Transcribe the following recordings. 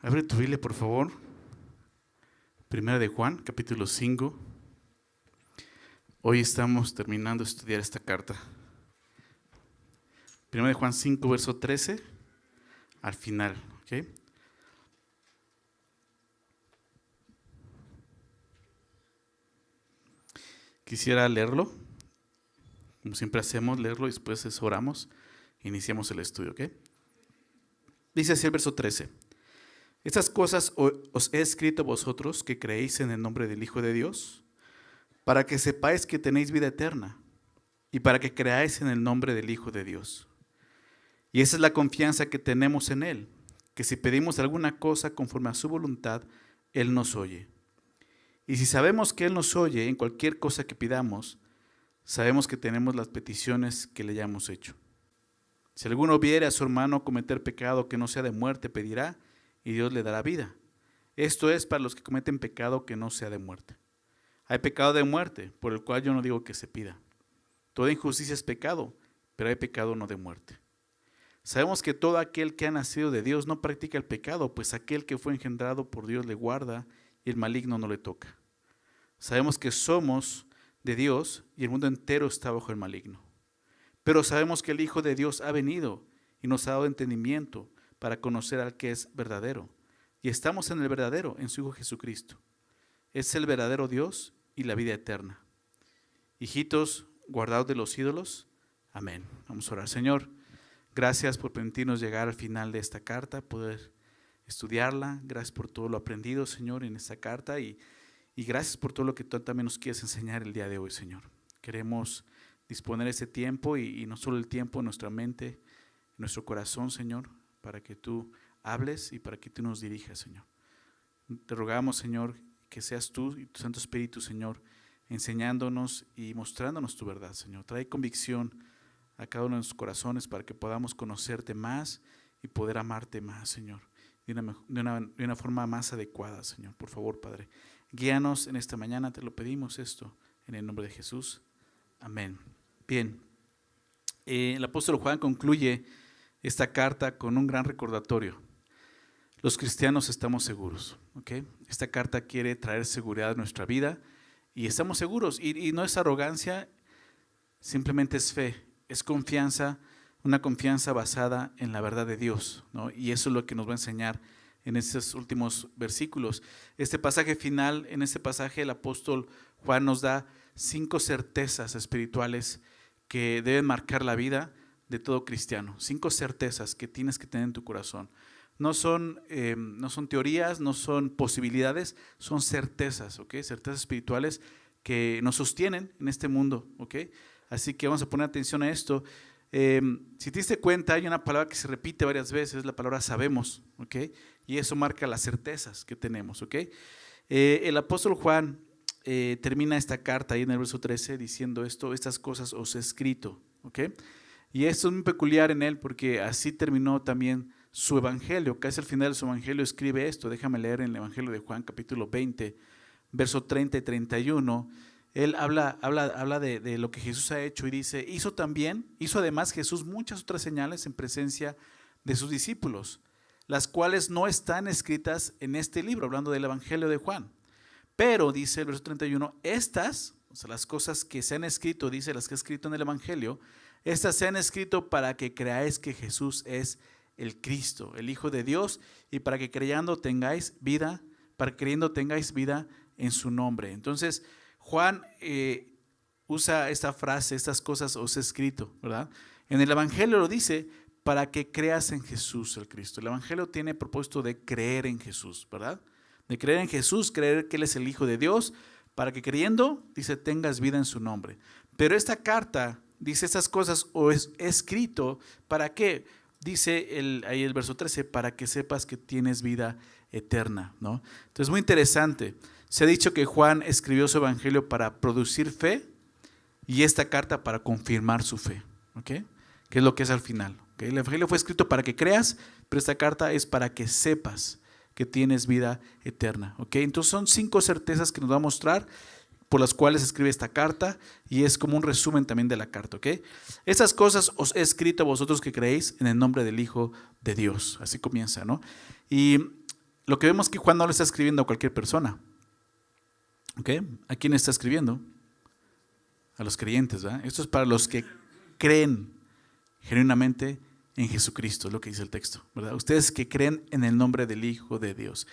Abre tu Biblia, por favor. Primera de Juan, capítulo 5. Hoy estamos terminando de estudiar esta carta. Primera de Juan 5, verso 13, al final. ¿Okay? Quisiera leerlo, como siempre hacemos, leerlo y después oramos e iniciamos el estudio. ¿Okay? Dice así el verso 13. Estas cosas os he escrito a vosotros que creéis en el nombre del Hijo de Dios, para que sepáis que tenéis vida eterna y para que creáis en el nombre del Hijo de Dios. Y esa es la confianza que tenemos en Él, que si pedimos alguna cosa conforme a su voluntad, Él nos oye. Y si sabemos que Él nos oye en cualquier cosa que pidamos, sabemos que tenemos las peticiones que le hayamos hecho. Si alguno viere a su hermano cometer pecado que no sea de muerte, pedirá, y Dios le dará vida. Esto es para los que cometen pecado que no sea de muerte. Hay pecado de muerte, por el cual yo no digo que se pida. Toda injusticia es pecado, pero hay pecado no de muerte. Sabemos que todo aquel que ha nacido de Dios no practica el pecado, pues aquel que fue engendrado por Dios le guarda y el maligno no le toca. Sabemos que somos de Dios y el mundo entero está bajo el maligno. Pero sabemos que el Hijo de Dios ha venido y nos ha dado entendimiento para conocer al que es verdadero. Y estamos en el verdadero, en su Hijo Jesucristo. Es el verdadero Dios y la vida eterna. Hijitos, guardaos de los ídolos. Amén. Vamos a orar. Señor, gracias por permitirnos llegar al final de esta carta, poder estudiarla. Gracias por todo lo aprendido, Señor, en esta carta. Y gracias por todo lo que tú también nos quieres enseñar el día de hoy, Señor. Queremos disponer ese tiempo y no solo el tiempo en nuestra mente, en nuestro corazón, Señor, para que tú hables y para que tú nos dirijas, Señor. Te rogamos, Señor, que seas tú y tu Santo Espíritu, Señor, enseñándonos y mostrándonos tu verdad, Señor. Trae convicción a cada uno de nuestros corazones para que podamos conocerte más y poder amarte más, Señor, de una forma más adecuada, Señor. Por favor, Padre, guíanos en esta mañana, te lo pedimos esto en el nombre de Jesús. Amén. Bien, el apóstol Juan concluye esta carta con un gran recordatorio. Los cristianos estamos seguros, ¿ok? Esta carta quiere traer seguridad a nuestra vida y estamos seguros. Y no es arrogancia, simplemente es fe, es confianza, una confianza basada en la verdad de Dios, ¿no? Y eso es lo que nos va a enseñar en estos últimos versículos. Este pasaje final, en este pasaje el apóstol Juan nos da 5 certezas espirituales que deben marcar la vida de todo cristiano. 5 certezas que tienes que tener en tu corazón. No son teorías, no son posibilidades, son certezas, ¿ok? Certezas espirituales que nos sostienen en este mundo, ¿ok? Así que vamos a poner atención a esto. Si te diste cuenta, hay una palabra que se repite varias veces, la palabra sabemos, ¿ok? Y eso marca las certezas que tenemos, ¿ok? El apóstol Juan termina esta carta ahí en el verso 13 diciendo estas cosas os he escrito, ¿ok? Y esto es muy peculiar en él porque así terminó también su evangelio. Casi al final de su evangelio escribe esto. Déjame leer en el evangelio de Juan capítulo 20, verso 30 y 31. Él habla de lo que Jesús ha hecho y dice, hizo además Jesús muchas otras señales en presencia de sus discípulos, las cuales no están escritas en este libro, hablando del evangelio de Juan. Pero, dice el verso 31, estas, o sea, las cosas que se han escrito, dice las que ha escrito en el evangelio, estas se han escrito para que creáis que Jesús es el Cristo, el Hijo de Dios, y para que creyendo tengáis vida en su nombre. Entonces, Juan usa esta frase, estas cosas os he escrito, ¿verdad? En el evangelio lo dice para que creas en Jesús el Cristo. El evangelio tiene propósito de creer en Jesús, ¿verdad? De creer en Jesús, creer que Él es el Hijo de Dios, para que creyendo, dice, tengas vida en su nombre. Pero esta carta dice estas cosas os he escrito, ¿para qué? Dice ahí el verso 13, para que sepas que tienes vida eterna, ¿no? Entonces, muy interesante. Se ha dicho que Juan escribió su evangelio para producir fe y esta carta para confirmar su fe, ¿ok? Que es lo que es al final, ¿okay? El evangelio fue escrito para que creas, pero esta carta es para que sepas que tienes vida eterna, ¿ok? Entonces son 5 certezas que nos va a mostrar por las cuales escribe esta carta y es como un resumen también de la carta, ¿ok? Estas cosas os he escrito a vosotros que creéis en el nombre del Hijo de Dios. Así comienza, ¿no? Y lo que vemos es que Juan no le está escribiendo a cualquier persona. ¿Ok? ¿A quién está escribiendo? A los creyentes, ¿verdad? Esto es para los que creen genuinamente en Jesucristo, es lo que dice el texto, ¿verdad? Ustedes que creen en el nombre del Hijo de Dios.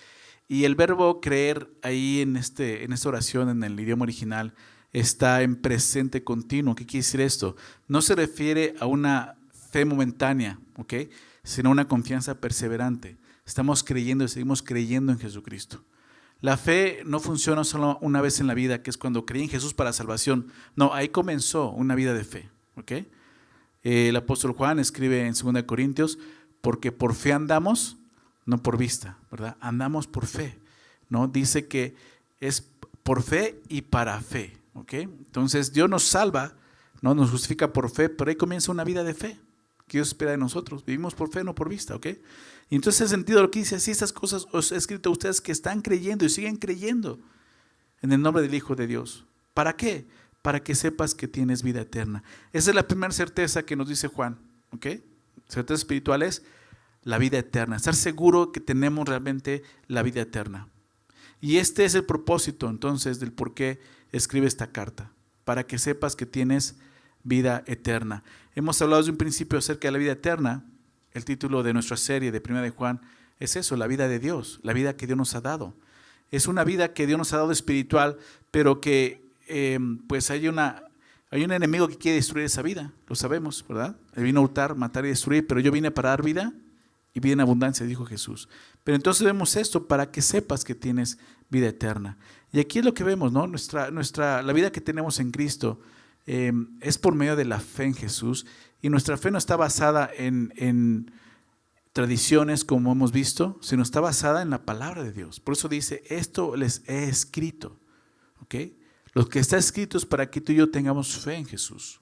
Y el verbo creer ahí en esta oración, en el idioma original, está en presente continuo. ¿Qué quiere decir esto? No se refiere a una fe momentánea, ¿ok? Sino a una confianza perseverante. Estamos creyendo y seguimos creyendo en Jesucristo. La fe no funciona solo una vez en la vida, que es cuando creí en Jesús para salvación. No, ahí comenzó una vida de fe, ¿ok? El apóstol Juan escribe en 2 Corintios, porque por fe andamos, no por vista, ¿verdad? Andamos por fe, ¿no? Dice que es por fe y para fe, ¿ok? Entonces Dios nos salva, ¿no? Nos justifica por fe, pero ahí comienza una vida de fe que Dios espera de nosotros. Vivimos por fe, no por vista, ¿ok? Y entonces en sentido lo que dice así, estas cosas os he escrito a ustedes que están creyendo y siguen creyendo en el nombre del Hijo de Dios. ¿Para qué? Para que sepas que tienes vida eterna. Esa es la primera certeza que nos dice Juan, ¿ok? Certeza espiritual es la vida eterna, estar seguro que tenemos realmente la vida eterna. Y este es el propósito entonces del por qué escribe esta carta, para que sepas que tienes vida eterna. Hemos hablado desde un principio acerca de la vida eterna. El título de nuestra serie de 1 de Juan es eso, la vida de Dios, la vida que Dios nos ha dado. Es una vida que Dios nos ha dado espiritual, pero que pues hay un enemigo que quiere destruir esa vida, lo sabemos, ¿verdad? Él vino a hurtar, matar y destruir, pero yo vine para dar vida y vida en abundancia, dijo Jesús. Pero entonces vemos esto para que sepas que tienes vida eterna. Y aquí es lo que vemos, ¿no? La vida que tenemos en Cristo es por medio de la fe en Jesús, y nuestra fe no está basada en tradiciones como hemos visto, sino está basada en la palabra de Dios. Por eso dice, esto les he escrito, ¿ok? Lo que está escrito es para que tú y yo tengamos fe en Jesús,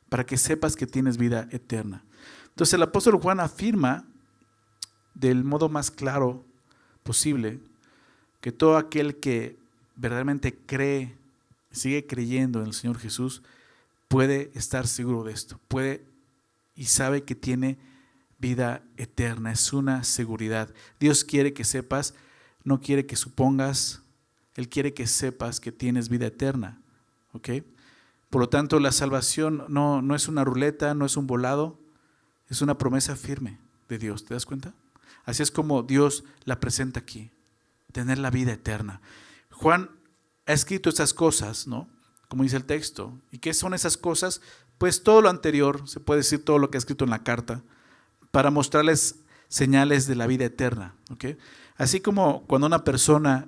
para que sepas que tienes vida eterna. Entonces el apóstol Juan afirma del modo más claro posible que todo aquel que verdaderamente cree, sigue creyendo en el Señor Jesús, puede estar seguro de esto, puede y sabe que tiene vida eterna, es una seguridad. Dios quiere que sepas, no quiere que supongas, Él quiere que sepas que tienes vida eterna, ¿ok? Por lo tanto, la salvación no es una ruleta, no es un volado, es una promesa firme de Dios, ¿te das cuenta? Así es como Dios la presenta aquí, tener la vida eterna. Juan ha escrito estas cosas, ¿no? Como dice el texto. ¿Y qué son esas cosas? Pues todo lo anterior, se puede decir todo lo que ha escrito en la carta, para mostrarles señales de la vida eterna, ¿ok? Así como cuando una persona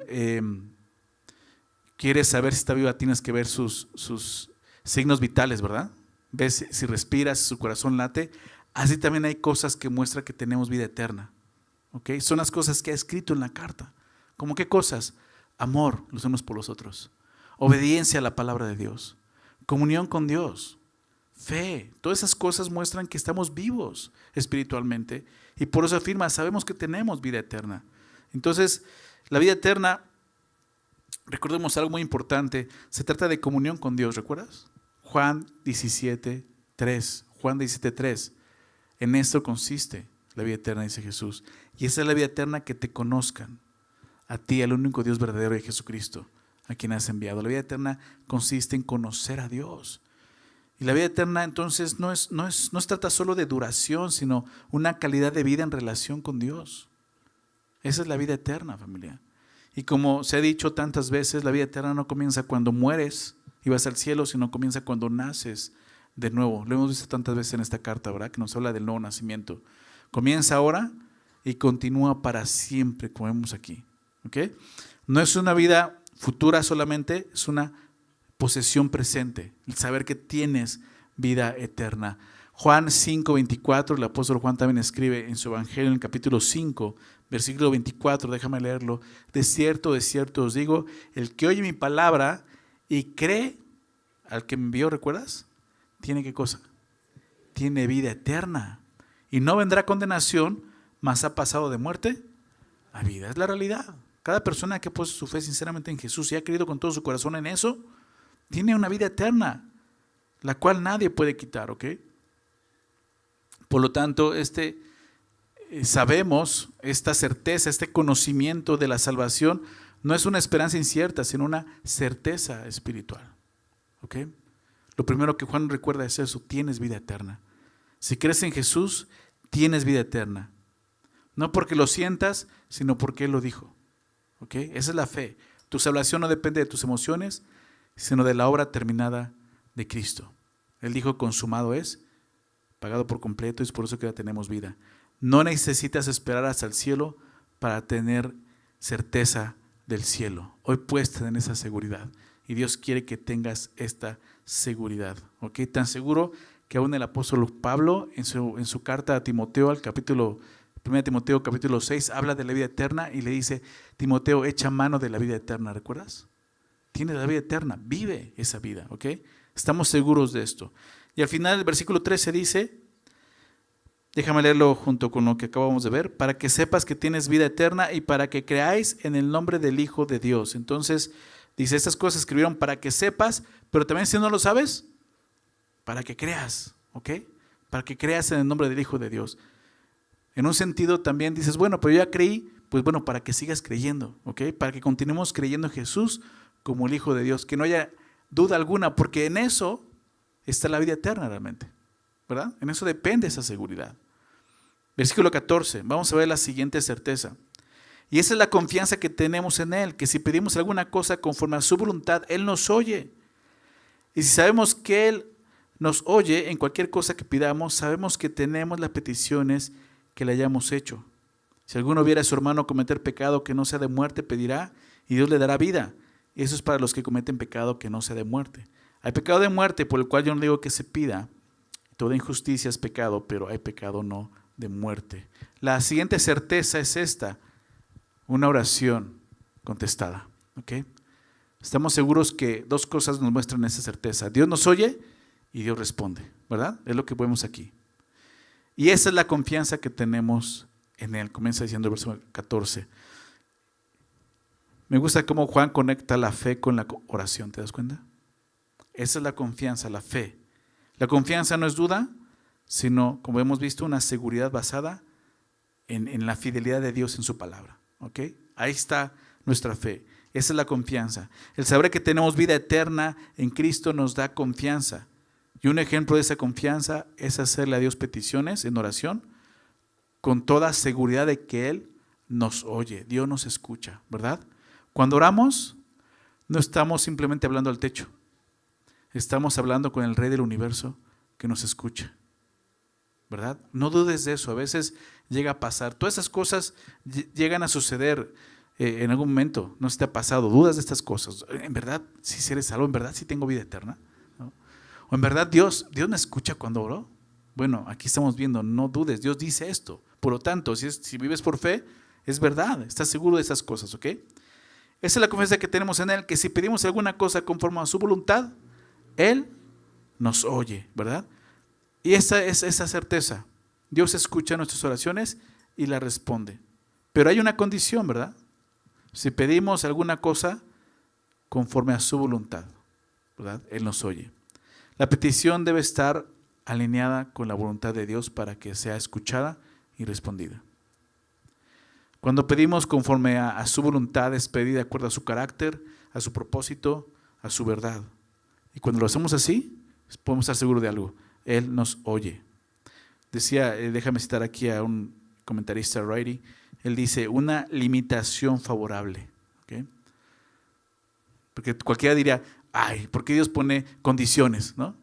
quiere saber si está viva, tienes que ver sus signos vitales, ¿verdad? Ves si respira, si su corazón late. Así también hay cosas que muestran que tenemos vida eterna, ¿ok? Son las cosas que ha escrito en la carta. ¿Cómo qué cosas? Amor los unos por los otros, obediencia a la palabra de Dios, comunión con Dios, fe. Todas esas cosas muestran que estamos vivos espiritualmente, y por eso afirma, sabemos que tenemos vida eterna. Entonces, la vida eterna, recordemos algo muy importante, se trata de comunión con Dios, ¿recuerdas? Juan 17:3, Juan 17:3, en esto consiste la vida eterna, dice Jesús, y esa es la vida eterna, que te conozcan a ti, al único Dios verdadero, de Jesucristo, a quien has enviado. La vida eterna consiste en conocer a Dios. Y la vida eterna entonces no se trata solo de duración, sino una calidad de vida en relación con Dios. Esa es la vida eterna, familia. Y como se ha dicho tantas veces, la vida eterna no comienza cuando mueres y vas al cielo, sino comienza cuando naces de nuevo. Lo hemos visto tantas veces en esta carta, ¿verdad? Que nos habla del nuevo nacimiento. Comienza ahora y continúa para siempre, como vemos aquí. ¿Okay? No es una vida futura solamente, es una posesión presente, el saber que tienes vida eterna. Juan 5:24, el apóstol Juan también escribe en su evangelio en el capítulo 5, versículo 24, déjame leerlo. De cierto os digo, el que oye mi palabra y cree al que me envió, ¿recuerdas? ¿Tiene qué cosa? Tiene vida eterna y no vendrá condenación, mas ha pasado de muerte a vida. Es la realidad. Cada persona que ha puesto su fe sinceramente en Jesús y ha creído con todo su corazón en eso, tiene una vida eterna, la cual nadie puede quitar, ¿ok? Por lo tanto, sabemos, esta certeza, este conocimiento de la salvación, no es una esperanza incierta, sino una certeza espiritual. ¿Ok? Lo primero que Juan recuerda es eso: tienes vida eterna. Si crees en Jesús, tienes vida eterna. No porque lo sientas, sino porque Él lo dijo. ¿Ok? Esa es la fe. Tu salvación no depende de tus emociones, sino de la obra terminada de Cristo. Él dijo: consumado es, pagado por completo, y es por eso que ya tenemos vida. No necesitas esperar hasta el cielo para tener certeza del cielo. Hoy puedes tener esa seguridad, y Dios quiere que tengas esta seguridad. ¿Ok? Tan seguro que aún el apóstol Pablo en su carta a Timoteo, al capítulo 1 Timoteo capítulo 6, habla de la vida eterna y le dice: Timoteo, echa mano de la vida eterna. ¿Recuerdas? Tienes la vida eterna, vive esa vida. ¿Ok? Estamos seguros de esto. Y al final del versículo 13 dice, déjame leerlo junto con lo que acabamos de ver: para que sepas que tienes vida eterna y para que creáis en el nombre del Hijo de Dios. Entonces dice, estas cosas escribieron para que sepas, pero también, si no lo sabes, para que creas. ¿Ok? Para que creas en el nombre del Hijo de Dios. En un sentido también dices, bueno, pero yo ya creí, pues bueno, para que sigas creyendo. ¿Ok? Para que continuemos creyendo en Jesús como el Hijo de Dios, que no haya duda alguna, porque en eso está la vida eterna realmente, ¿verdad? En eso depende esa seguridad. Versículo 14, vamos a ver la siguiente certeza. Y esa es la confianza que tenemos en Él, que si pedimos alguna cosa conforme a su voluntad, Él nos oye. Y si sabemos que Él nos oye en cualquier cosa que pidamos, sabemos que tenemos las peticiones que le hayamos hecho. Si alguno viera a su hermano cometer pecado que no sea de muerte, pedirá y Dios le dará vida. Y eso es para los que cometen pecado que no sea de muerte. Hay pecado de muerte por el cual yo no digo que se pida. Toda injusticia es pecado, pero hay pecado no de muerte. La siguiente certeza es esta: una oración contestada. ¿Ok? Estamos seguros que dos cosas nos muestran esa certeza: Dios nos oye y Dios responde, ¿verdad? Es lo que vemos aquí. Y esa es la confianza que tenemos en Él. Comienza diciendo el verso 14. Me gusta cómo Juan conecta la fe con la oración, ¿te das cuenta? Esa es la confianza, la fe. La confianza no es duda, sino, como hemos visto, una seguridad basada en la fidelidad de Dios en su palabra. ¿Ok? Ahí está nuestra fe. Esa es la confianza. El saber que tenemos vida eterna en Cristo nos da confianza. Y un ejemplo de esa confianza es hacerle a Dios peticiones en oración con toda seguridad de que Él nos oye. Dios nos escucha, ¿verdad? Cuando oramos, no estamos simplemente hablando al techo. Estamos hablando con el Rey del universo que nos escucha, ¿verdad? No dudes de eso. A veces llega a pasar. Todas esas cosas llegan a suceder en algún momento. No se te ha pasado. Dudas de estas cosas. ¿En verdad si eres salvo? ¿En verdad si tengo vida eterna? ¿No? ¿O en verdad Dios me escucha cuando oro? Bueno, aquí estamos viendo, no dudes. Dios dice esto. Por lo tanto, si vives por fe, es verdad. Estás seguro de esas cosas, ¿ok? Esa es la confianza que tenemos en Él, que si pedimos alguna cosa conforme a su voluntad, Él nos oye, ¿verdad? Y esa es esa certeza. Dios escucha nuestras oraciones y las responde. Pero hay una condición, ¿verdad? Si pedimos alguna cosa conforme a su voluntad, ¿verdad? Él nos oye. La petición debe estar alineada con la voluntad de Dios para que sea escuchada y respondida. Cuando pedimos conforme a su voluntad, es pedir de acuerdo a su carácter, a su propósito, a su verdad. Y cuando lo hacemos así, podemos estar seguros de algo: Él nos oye. Decía, déjame citar aquí a un comentarista, Righty. Él dice, una limitación favorable. ¿Okay? Porque cualquiera diría, ay, ¿por qué Dios pone condiciones? ¿No?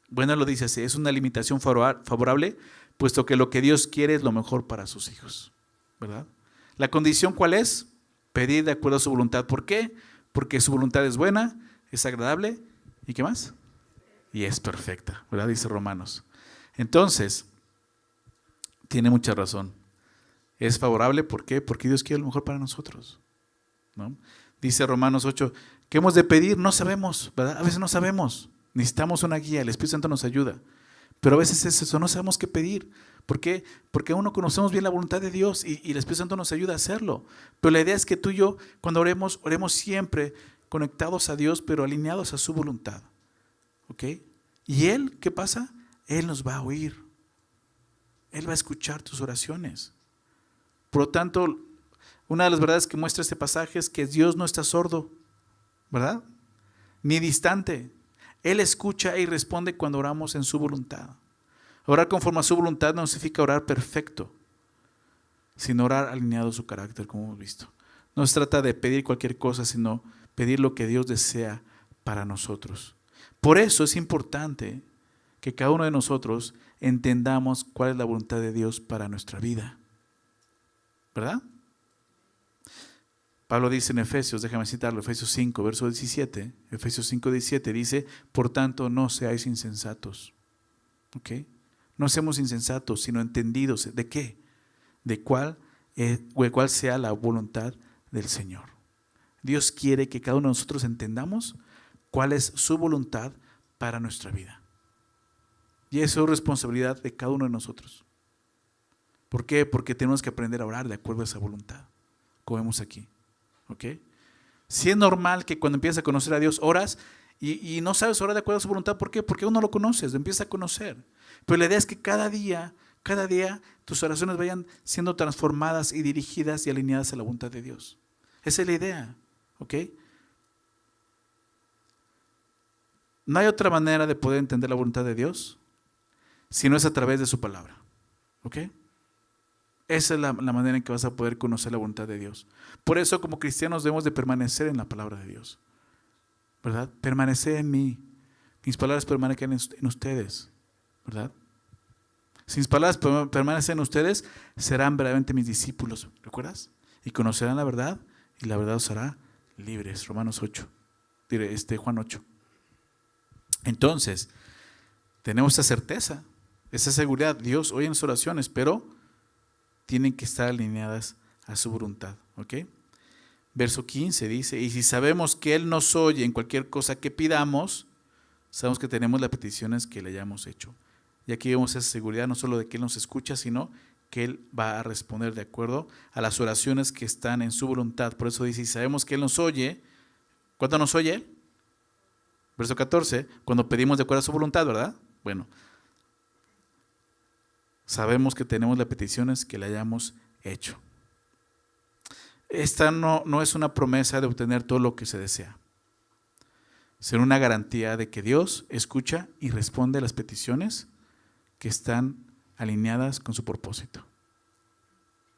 Bueno, lo dice así: es una limitación favorable, puesto que lo que Dios quiere es lo mejor para sus hijos, ¿verdad? ¿La condición cuál es? Pedir de acuerdo a su voluntad. ¿Por qué? Porque su voluntad es buena, es agradable, ¿y qué más? Y es perfecta, ¿verdad? Dice Romanos. Entonces, tiene mucha razón. Es favorable, ¿por qué? Porque Dios quiere lo mejor para nosotros, ¿no? Dice Romanos 8, ¿qué hemos de pedir? No sabemos, ¿verdad? A veces no sabemos. Necesitamos una guía, el Espíritu Santo nos ayuda. Pero a veces es eso, no sabemos qué pedir. ¿Por qué? Porque aún no conocemos bien la voluntad de Dios y el Espíritu Santo nos ayuda a hacerlo. Pero la idea es que tú y yo, cuando oremos siempre conectados a Dios, pero alineados a su voluntad. ¿Ok? ¿Y Él qué pasa? Él nos va a oír. Él va a escuchar tus oraciones. Por lo tanto, una de las verdades que muestra este pasaje es que Dios no está sordo, ¿verdad? Ni distante. Él escucha y responde cuando oramos en su voluntad. Orar conforme a su voluntad no significa orar perfecto, sino orar alineado a su carácter, como hemos visto. No se trata de pedir cualquier cosa, sino pedir lo que Dios desea para nosotros. Por eso es importante que cada uno de nosotros entendamos cuál es la voluntad de Dios para nuestra vida. ¿Verdad? Pablo dice en Efesios, déjame citarlo, Efesios 5, verso 17, Efesios 5, 17 dice, por tanto no seáis insensatos. ¿Ok? No seamos insensatos, sino entendidos. ¿De qué? De cuál sea la voluntad del Señor. Dios quiere que cada uno de nosotros entendamos cuál es su voluntad para nuestra vida. Y eso es responsabilidad de cada uno de nosotros. ¿Por qué? Porque tenemos que aprender a orar de acuerdo a esa voluntad, como vemos aquí. ¿Ok? Si es normal que cuando empiezas a conocer a Dios, oras y no sabes orar de acuerdo a su voluntad. ¿Por qué? Porque aún no lo conoces, lo empiezas a conocer. Pero la idea es que cada día tus oraciones vayan siendo transformadas y dirigidas y alineadas a la voluntad de Dios. Esa es la idea. ¿Ok? No hay otra manera de poder entender la voluntad de Dios si no es a través de su palabra. ¿Ok? Esa es la manera en que vas a poder conocer la voluntad de Dios. Por eso, como cristianos, debemos de permanecer en la palabra de Dios. ¿Verdad? Permanecer en mí. Mis palabras permanezcan en ustedes. ¿Verdad? Si mis palabras permanecen en ustedes, serán verdaderamente mis discípulos. ¿Recuerdas? Y conocerán la verdad, y la verdad os hará libres. Romanos 8. Juan 8. Entonces, tenemos esa certeza, esa seguridad. Dios oye nuestras oraciones, pero tienen que estar alineadas a su voluntad. ¿Ok? Verso 15 dice, y si sabemos que Él nos oye en cualquier cosa que pidamos, sabemos que tenemos las peticiones que le hayamos hecho. Y aquí vemos esa seguridad no solo de que Él nos escucha, sino que Él va a responder de acuerdo a las oraciones que están en su voluntad. Por eso dice, y sabemos que Él nos oye. ¿Cuándo nos oye Él? Verso 14, cuando pedimos de acuerdo a su voluntad, ¿verdad? Bueno, sabemos que tenemos las peticiones que le hayamos hecho. Esta no es una promesa de obtener todo lo que se desea. Será una garantía de que Dios escucha y responde a las peticiones que están alineadas con su propósito.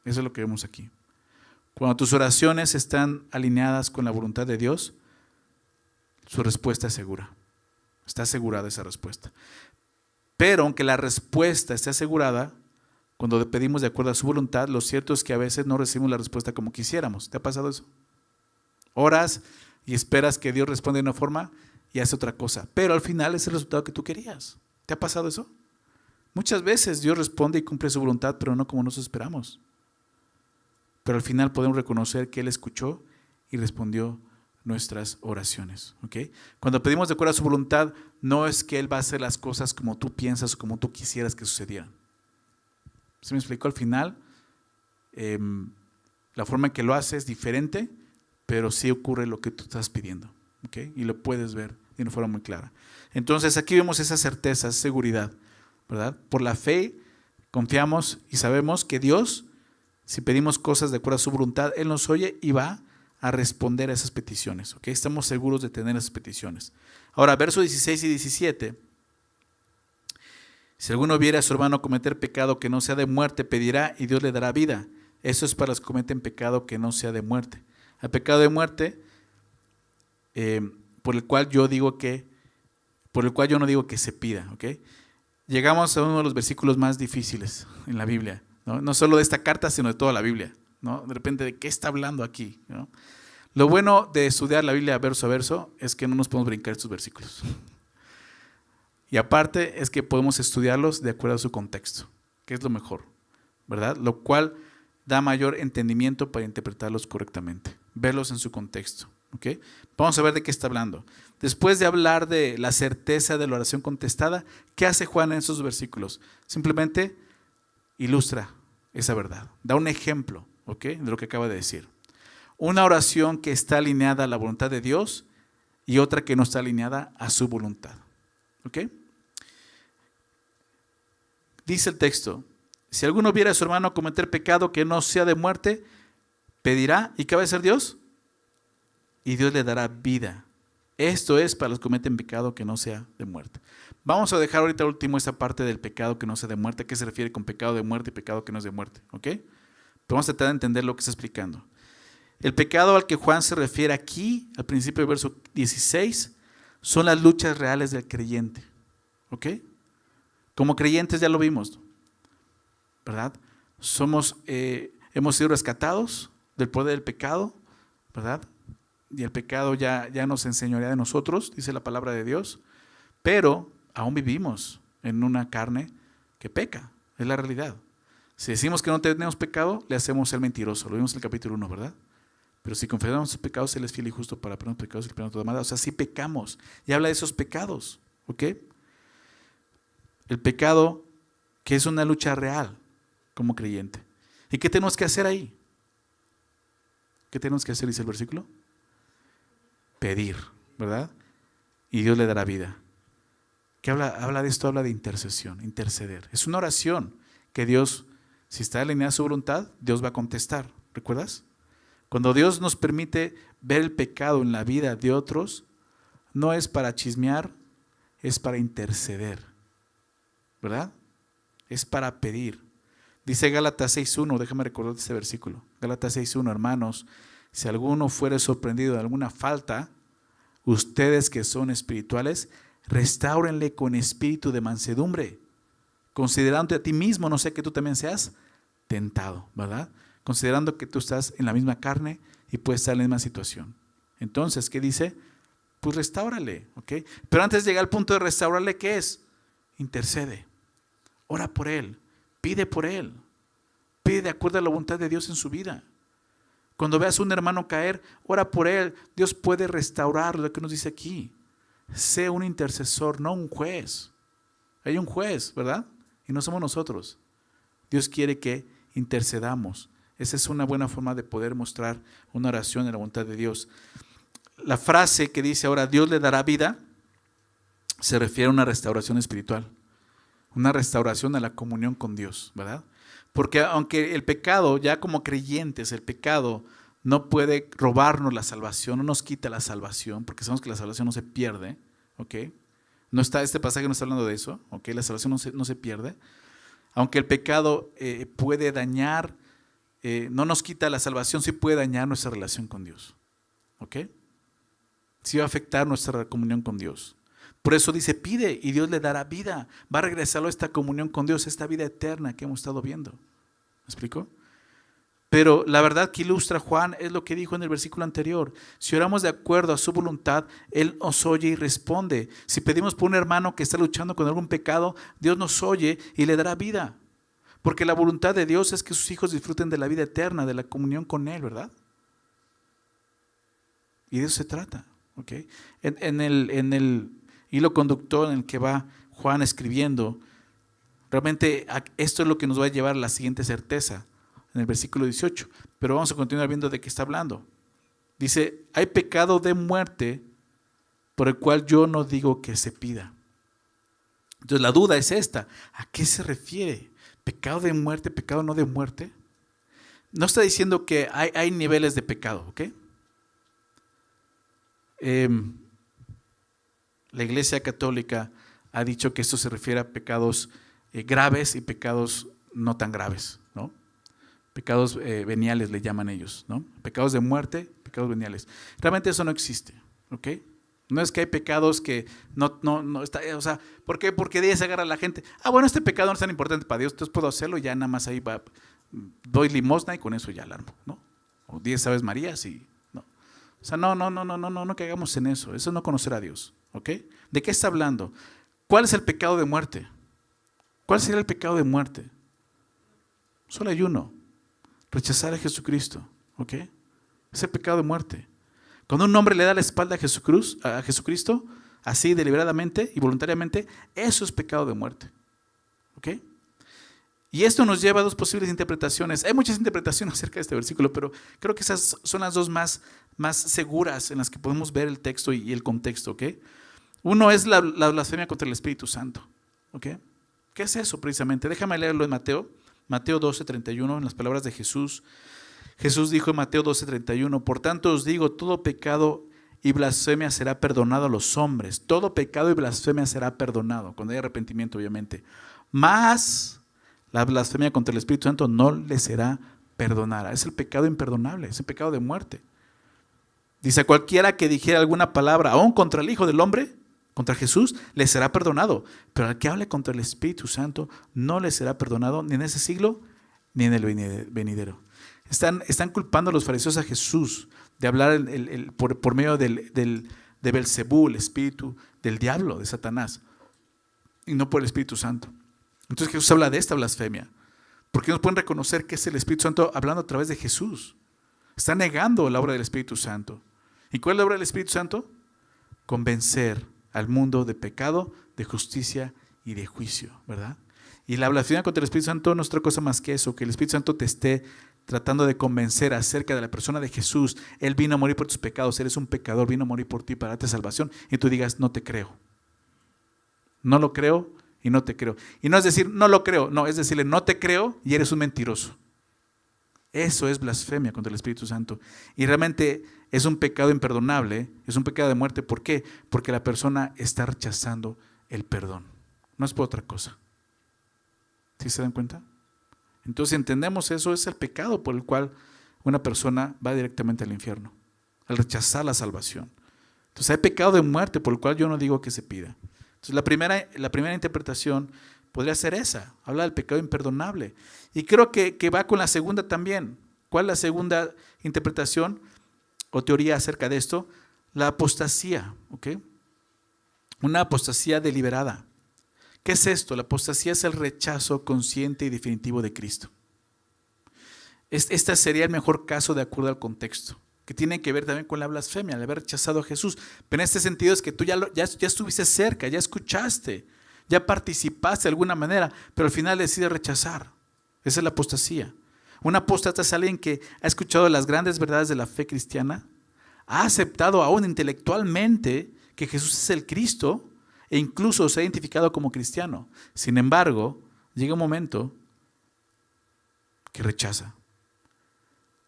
Eso es lo que vemos aquí. Cuando tus oraciones están alineadas con la voluntad de Dios, su respuesta es segura. Está asegurada esa respuesta. Pero aunque la respuesta esté asegurada, cuando le pedimos de acuerdo a su voluntad, lo cierto es que a veces no recibimos la respuesta como quisiéramos. ¿Te ha pasado eso? Oras y esperas que Dios responda de una forma y hace otra cosa. Pero al final es el resultado que tú querías. ¿Te ha pasado eso? Muchas veces Dios responde y cumple su voluntad, pero no como nosotros esperamos. Pero al final podemos reconocer que Él escuchó y respondió nuestras oraciones. ¿Ok? Cuando pedimos de acuerdo a su voluntad, no es que Él va a hacer las cosas como tú piensas o como tú quisieras que sucedieran. ¿Se me explicó? Al final, la forma en que lo hace es diferente, pero sí ocurre lo que tú estás pidiendo. ¿Ok? Y lo puedes ver de una forma muy clara. Entonces aquí vemos esa certeza, esa seguridad, ¿verdad? Por la fe confiamos y sabemos que Dios, si pedimos cosas de acuerdo a su voluntad, Él nos oye y va a responder a esas peticiones. ¿Ok? Estamos seguros de tener esas peticiones. Ahora, versos 16 y 17. Si alguno viera a su hermano cometer pecado que no sea de muerte, pedirá y Dios le dará vida. Eso es para los que cometen pecado que no sea de muerte. El pecado de muerte, por el cual yo no digo que se pida. ¿Ok? Llegamos a uno de los versículos más difíciles en la Biblia. No solo de esta carta, sino de toda la Biblia. ¿No? De repente, ¿de qué está hablando aquí? ¿No? Lo bueno de estudiar la Biblia verso a verso es que no nos podemos brincar estos versículos. Y aparte es que podemos estudiarlos de acuerdo a su contexto, que es lo mejor, ¿verdad? Lo cual da mayor entendimiento para interpretarlos correctamente, verlos en su contexto. ¿Ok? Vamos a ver de qué está hablando. Después de hablar de la certeza de la oración contestada, ¿qué hace Juan en esos versículos? Simplemente ilustra esa verdad, da un ejemplo, ¿ok?, de lo que acaba de decir. Una oración que está alineada a la voluntad de Dios y otra que no está alineada a su voluntad. ¿Ok? Dice el texto, Si alguno viera a su hermano cometer pecado que no sea de muerte, pedirá. ¿Y qué va a hacer Dios? Y Dios le dará vida. Esto es para los que cometen pecado que no sea de muerte. Vamos a dejar ahorita último esta parte del pecado que no sea de muerte. ¿A qué se refiere con pecado de muerte y pecado que no es de muerte? ¿Ok? Pero vamos a tratar de entender lo que está explicando. El pecado al que Juan se refiere aquí, al principio del verso 16, son las luchas reales del creyente. ¿Ok? Como creyentes ya lo vimos, ¿verdad? Hemos sido rescatados del poder del pecado, ¿verdad? Y el pecado ya nos enseñorea de nosotros, dice la palabra de Dios, pero aún vivimos en una carne que peca, es la realidad. Si decimos que no tenemos pecado, le hacemos el mentiroso, lo vimos en el capítulo 1, ¿verdad? Pero si confesamos sus pecados, Él es fiel y justo para perdonar los pecados y perdonar toda maldad. O sea, sí pecamos, y habla de esos pecados, ¿ok? El pecado que es una lucha real como creyente. ¿Y qué tenemos que hacer ahí? ¿Qué tenemos que hacer, dice el versículo? Pedir, ¿verdad? Y Dios le dará vida. ¿Qué habla de esto? Habla de intercesión, interceder. Es una oración que Dios, si está alineada a su voluntad, Dios va a contestar. ¿Recuerdas? Cuando Dios nos permite ver el pecado en la vida de otros, no es para chismear, es para interceder, ¿verdad? Es para pedir. Dice Gálatas 6.1, déjame recordar este versículo. Gálatas 6.1, hermanos, si alguno fuere sorprendido de alguna falta, ustedes que son espirituales, restáurenle con espíritu de mansedumbre, considerando a ti mismo, no sea que tú también seas tentado, ¿verdad? Considerando que tú estás en la misma carne y puedes estar en la misma situación. Entonces, ¿qué dice? Pues restáurale, ¿ok? Pero antes de llegar al punto de restaurarle, ¿qué es? Intercede, ora por él, pide por él, pide de acuerdo a la voluntad de Dios en su vida. Cuando veas a un hermano caer, ora por él. Dios puede restaurar lo que nos dice aquí. Sé un intercesor, no un juez. Hay un juez, ¿verdad? Y no somos nosotros. Dios quiere que intercedamos. Esa es una buena forma de poder mostrar una oración en la voluntad de Dios. La frase que dice ahora, Dios le dará vida, se refiere a una restauración espiritual. Una restauración a la comunión con Dios, ¿verdad? Porque aunque el pecado, ya como creyentes, el pecado no puede robarnos la salvación, no nos quita la salvación, porque sabemos que la salvación no se pierde, ¿ok? Este pasaje no está hablando de eso, ¿ok? La salvación no se pierde. Aunque el pecado puede dañar, no nos quita la salvación, sí puede dañar nuestra relación con Dios, ¿ok? Sí va a afectar nuestra comunión con Dios. Por eso dice, pide y Dios le dará vida. Va a regresarlo a esta comunión con Dios, esta vida eterna que hemos estado viendo. ¿Me explico? Pero la verdad que ilustra Juan es lo que dijo en el versículo anterior. Si oramos de acuerdo a su voluntad, Él nos oye y responde. Si pedimos por un hermano que está luchando con algún pecado, Dios nos oye y le dará vida. Porque la voluntad de Dios es que sus hijos disfruten de la vida eterna, de la comunión con Él, ¿verdad? Y de eso se trata, ¿ok? En el hilo conductor en el que va Juan escribiendo, realmente esto es lo que nos va a llevar a la siguiente certeza, en el versículo 18. Pero vamos a continuar viendo de qué está hablando. Dice, hay pecado de muerte por el cual yo no digo que se pida. Entonces la duda es esta, ¿a qué se refiere? ¿Pecado de muerte, pecado no de muerte? No está diciendo que hay niveles de pecado, ¿ok? La Iglesia Católica ha dicho que esto se refiere a pecados graves y pecados no tan graves, ¿no? Pecados veniales le llaman ellos, ¿no? Pecados de muerte, pecados veniales. Realmente eso no existe, ¿ok? No es que hay pecados que no está, o sea, ¿por qué? Porque de ahí se agarra la gente. Bueno, este pecado no es tan importante para Dios, entonces puedo hacerlo y ya nada más ahí va, doy limosna y con eso ya alarmo, ¿no? O 10 Aves Marías y no. O sea, no caigamos en eso. Eso es no conocer a Dios, ¿ok? ¿De qué está hablando? ¿Cuál es el pecado de muerte? ¿Cuál sería el pecado de muerte? Solo hay uno. Rechazar a Jesucristo, ¿ok? Es el pecado de muerte. Cuando un hombre le da la espalda a Jesucristo, así deliberadamente y voluntariamente, eso es pecado de muerte, ¿ok? Y esto nos lleva a dos posibles interpretaciones. Hay muchas interpretaciones acerca de este versículo, pero creo que esas son las dos más seguras en las que podemos ver el texto y el contexto, ¿ok? Uno es la blasfemia contra el Espíritu Santo, ¿ok? ¿Qué es eso precisamente? Déjame leerlo en Mateo, Mateo 12:31, en las palabras de Jesús. Jesús dijo en Mateo 12:31, por tanto os digo, todo pecado y blasfemia será perdonado a los hombres. Todo pecado y blasfemia será perdonado, cuando hay arrepentimiento obviamente. Mas la blasfemia contra el Espíritu Santo no le será perdonada. Es el pecado imperdonable, es el pecado de muerte. Dice, cualquiera que dijera alguna palabra, aún contra el Hijo del Hombre, contra Jesús, le será perdonado. Pero al que hable contra el Espíritu Santo, no le será perdonado ni en ese siglo, ni en el venidero. Están culpando a los fariseos a Jesús de hablar por medio de Belcebú, el espíritu del diablo, de Satanás, y no por el Espíritu Santo. Entonces Jesús habla de esta blasfemia. ¿Por qué no pueden reconocer que es el Espíritu Santo hablando a través de Jesús? Está negando la obra del Espíritu Santo. ¿Y cuál es la obra del Espíritu Santo? Convencer al mundo de pecado, de justicia y de juicio, ¿verdad? Y la blasfemia contra el Espíritu Santo no es otra cosa más que eso, que el Espíritu Santo te esté tratando de convencer acerca de la persona de Jesús. Él vino a morir por tus pecados, eres un pecador, vino a morir por ti para darte salvación, y tú digas, no te creo. No lo creo y no te creo. Y no es decir, no lo creo, no, es decirle, no te creo y eres un mentiroso. Eso es blasfemia contra el Espíritu Santo. Y realmente es un pecado imperdonable, es un pecado de muerte. ¿Por qué? Porque la persona está rechazando el perdón. No es por otra cosa. ¿Sí se dan cuenta? Entonces entendemos eso, es el pecado por el cual una persona va directamente al infierno, al rechazar la salvación. Entonces hay pecado de muerte por el cual yo no digo que se pida. Entonces la primera interpretación podría ser esa, habla del pecado imperdonable. Y creo que va con la segunda también. ¿Cuál es la segunda interpretación o teoría acerca de esto? La apostasía, ¿ok? Una apostasía deliberada. ¿Qué es esto? La apostasía es el rechazo consciente y definitivo de Cristo. Este sería el mejor caso de acuerdo al contexto, que tiene que ver también con la blasfemia, el haber rechazado a Jesús. Pero en este sentido es que tú ya estuviste cerca, ya escuchaste, ya participaste de alguna manera, pero al final decides rechazar. Esa es la apostasía. Un apóstata es alguien que ha escuchado las grandes verdades de la fe cristiana, ha aceptado aún intelectualmente que Jesús es el Cristo, e incluso se ha identificado como cristiano. Sin embargo, llega un momento que rechaza.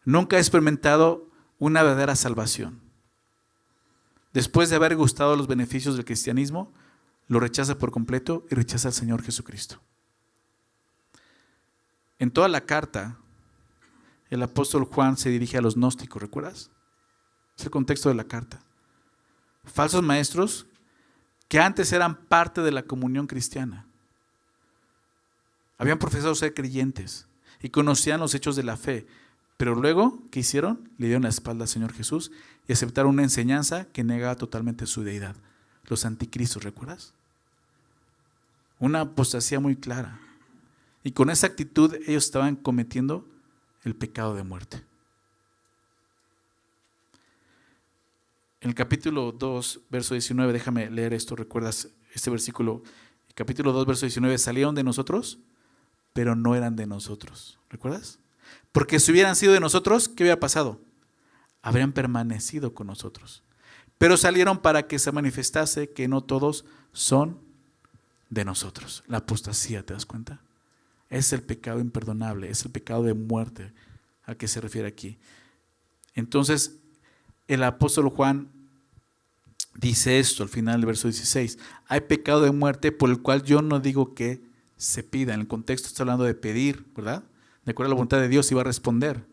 Nunca ha experimentado una verdadera salvación. Después de haber gustado los beneficios del cristianismo, lo rechaza por completo y rechaza al Señor Jesucristo. En toda la carta, el apóstol Juan se dirige a los gnósticos, ¿recuerdas? Es el contexto de la carta. Falsos maestros que antes eran parte de la comunión cristiana. Habían profesado ser creyentes y conocían los hechos de la fe, pero luego, ¿qué hicieron? Le dieron la espalda al Señor Jesús y aceptaron una enseñanza que negaba totalmente su deidad. Los anticristos, ¿recuerdas? Una apostasía muy clara. Y con esa actitud ellos estaban cometiendo el pecado de muerte. En el capítulo 2, verso 19, déjame leer esto, ¿recuerdas este versículo? El capítulo 2, verso 19, salieron de nosotros, pero no eran de nosotros. ¿Recuerdas? Porque si hubieran sido de nosotros, ¿qué hubiera pasado? Habrían permanecido con nosotros. Pero salieron para que se manifestase que no todos son de nosotros. La apostasía, ¿te das cuenta? Es el pecado imperdonable, es el pecado de muerte al que se refiere aquí. Entonces, el apóstol Juan dice esto al final del verso 16. Hay pecado de muerte por el cual yo no digo que se pida. En el contexto está hablando de pedir, ¿verdad? De acuerdo a la voluntad de Dios iba a responder.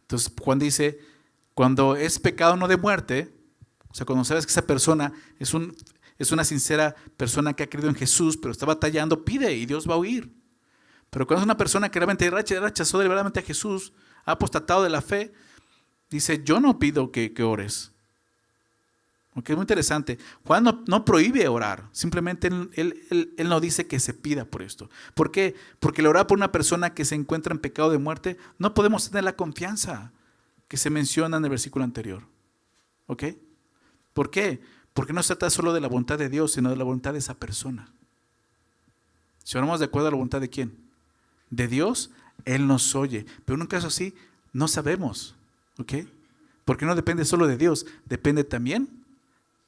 Entonces Juan dice, cuando es pecado no de muerte, o sea, cuando sabes que esa persona es una sincera persona que ha creído en Jesús, pero está batallando, pide y Dios va a oír. Pero cuando es una persona que realmente rechazó deliberadamente a Jesús, ha apostatado de la fe, dice, yo no pido que ores. Porque es muy interesante. Juan no prohíbe orar, simplemente él no dice que se pida por esto. ¿Por qué? Porque el orar por una persona que se encuentra en pecado de muerte, no podemos tener la confianza que se menciona en el versículo anterior. ¿Ok? ¿Por qué? Porque no se trata solo de la voluntad de Dios, sino de la voluntad de esa persona. Si oramos de acuerdo a la voluntad de ¿quién? De Dios, Él nos oye. Pero en un caso así, no sabemos. ¿Ok? Porque no depende solo de Dios, depende también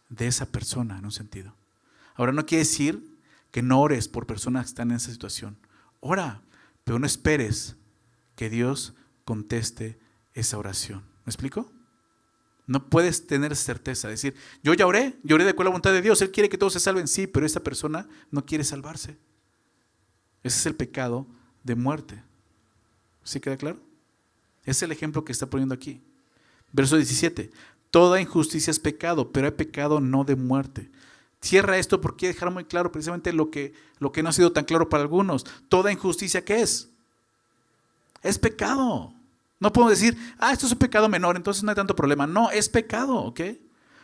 de esa persona en un sentido. Ahora no quiere decir que no ores por personas que están en esa situación. Ora, pero no esperes que Dios conteste esa oración. ¿Me explico? No puedes tener certeza, decir, yo ya oré de acuerdo a la voluntad de Dios, Él quiere que todos se salven, sí, pero esta persona no quiere salvarse. Ese es el pecado de muerte. ¿Sí queda claro? Ese es el ejemplo que está poniendo aquí. Verso 17, toda injusticia es pecado, pero hay pecado no de muerte. Cierra esto porque quiere dejar muy claro precisamente lo que no ha sido tan claro para algunos. Toda injusticia, ¿qué es? Es pecado. No puedo decir, esto es un pecado menor, entonces no hay tanto problema. No, es pecado, ¿ok?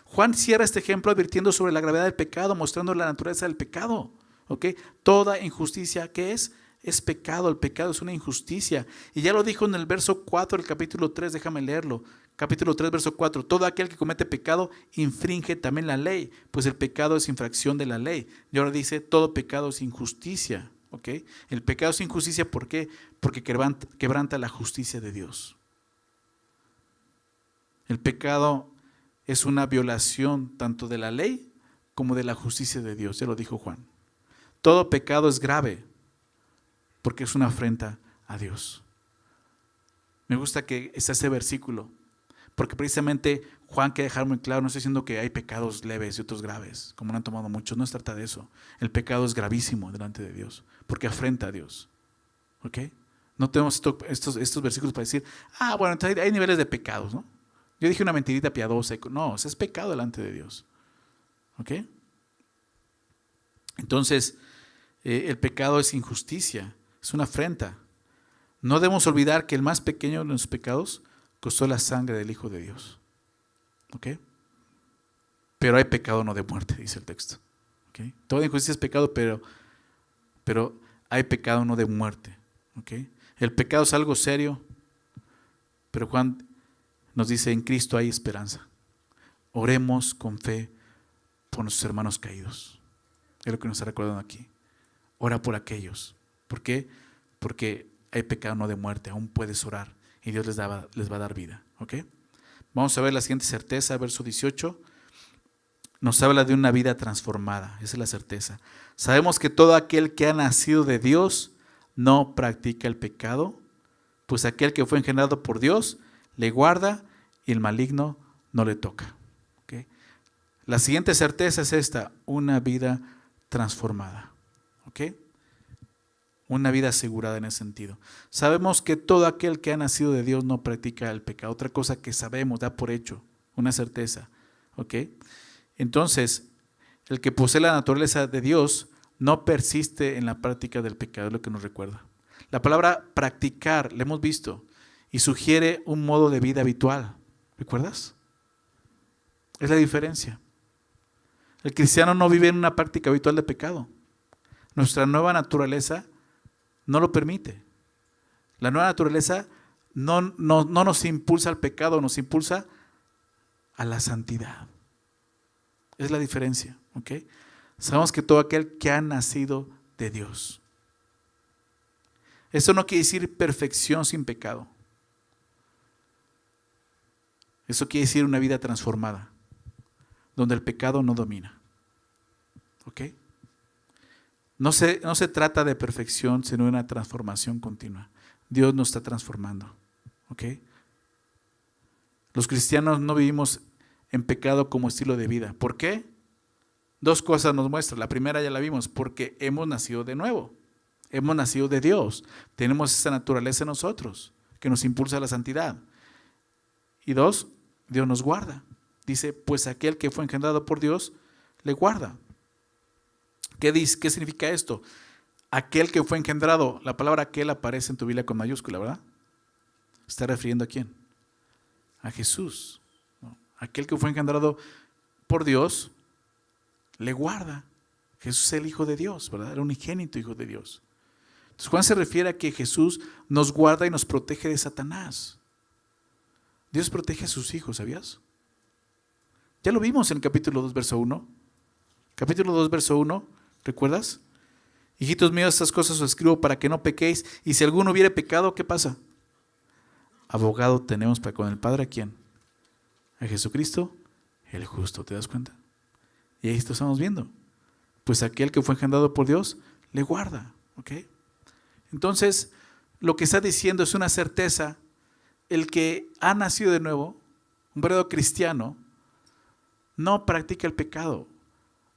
Juan cierra este ejemplo advirtiendo sobre la gravedad del pecado, mostrando la naturaleza del pecado, ¿ok? Toda injusticia, ¿qué es? Es pecado, el pecado es una injusticia. Y ya lo dijo en el verso 4 del capítulo 3, déjame leerlo. Capítulo 3, verso 4, todo aquel que comete pecado infringe también la ley, pues el pecado es infracción de la ley. Y ahora dice, todo pecado es injusticia. ¿Okay? El pecado es injusticia, ¿por qué? Porque quebranta la justicia de Dios. El pecado es una violación tanto de la ley como de la justicia de Dios, ya lo dijo Juan. Todo pecado es grave porque es una afrenta a Dios. Me gusta que está ese versículo, porque precisamente Juan quiere dejar muy claro, no estoy diciendo que hay pecados leves y otros graves, como lo han tomado muchos, no se trata de eso. El pecado es gravísimo delante de Dios, porque afrenta a Dios. ¿Ok? No tenemos estos versículos para decir, bueno, entonces hay niveles de pecados, ¿no? Yo dije una mentirita piadosa. No, es pecado delante de Dios. ¿Ok? Entonces, el pecado es injusticia, es una afrenta. No debemos olvidar que el más pequeño de los pecados costó la sangre del Hijo de Dios. ¿Ok? Pero hay pecado no de muerte, dice el texto. ¿Ok? Toda injusticia es pecado, pero hay pecado no de muerte. ¿Ok? El pecado es algo serio, pero Juan nos dice, en Cristo hay esperanza. Oremos con fe por nuestros hermanos caídos. Es lo que nos está recordando aquí. Ora por aquellos. ¿Por qué? Porque hay pecado no de muerte, aún puedes orar y Dios les va a dar vida. ¿Ok? Vamos a ver la siguiente certeza, verso 18. Nos habla de una vida transformada, esa es la certeza. Sabemos que todo aquel que ha nacido de Dios no practica el pecado, pues aquel que fue engendrado por Dios le guarda y el maligno no le toca. ¿Okay? La siguiente certeza es esta, una vida transformada. ¿Okay? Una vida asegurada en ese sentido. Sabemos que todo aquel que ha nacido de Dios no practica el pecado. Otra cosa que sabemos, da por hecho, una certeza. ¿Ok? Entonces, el que posee la naturaleza de Dios no persiste en la práctica del pecado, es lo que nos recuerda. La palabra practicar, la hemos visto, y sugiere un modo de vida habitual. ¿Recuerdas? Es la diferencia. El cristiano no vive en una práctica habitual de pecado. Nuestra nueva naturaleza no lo permite. La nueva naturaleza no nos impulsa al pecado, nos impulsa a la santidad. Es la diferencia. ¿Ok? Sabemos que todo aquel que ha nacido de Dios. Eso no quiere decir perfección sin pecado. Eso quiere decir una vida transformada, donde el pecado no domina. ¿Ok? No se trata de perfección, sino de una transformación continua. Dios nos está transformando. ¿Ok? Los cristianos no vivimos en pecado como estilo de vida. ¿Por qué? Dos cosas nos muestran. La primera ya la vimos, porque hemos nacido de nuevo. Hemos nacido de Dios. Tenemos esa naturaleza en nosotros que nos impulsa a la santidad. Y dos, Dios nos guarda. Dice, pues aquel que fue engendrado por Dios, le guarda. ¿Qué significa esto? Aquel que fue engendrado, la palabra aquel aparece en tu Biblia con mayúscula, ¿verdad? ¿Está refiriendo a quién? A Jesús. ¿No? Aquel que fue engendrado por Dios, le guarda. Jesús es el Hijo de Dios, ¿verdad? Era un unigénito Hijo de Dios. Entonces Juan se refiere a que Jesús nos guarda y nos protege de Satanás. Dios protege a sus hijos, ¿sabías? Ya lo vimos en el capítulo 2, verso 1. Capítulo 2, verso 1, ¿recuerdas? Hijitos míos, estas cosas os escribo para que no pequéis, y si alguno hubiere pecado, ¿qué pasa? Abogado tenemos para con el Padre, ¿a quién? A Jesucristo, el justo, ¿te das cuenta? Y ahí esto estamos viendo. Pues aquel que fue engendrado por Dios, le guarda, ¿ok? Entonces, lo que está diciendo es una certeza. El que ha nacido de nuevo, un verdadero cristiano, no practica el pecado.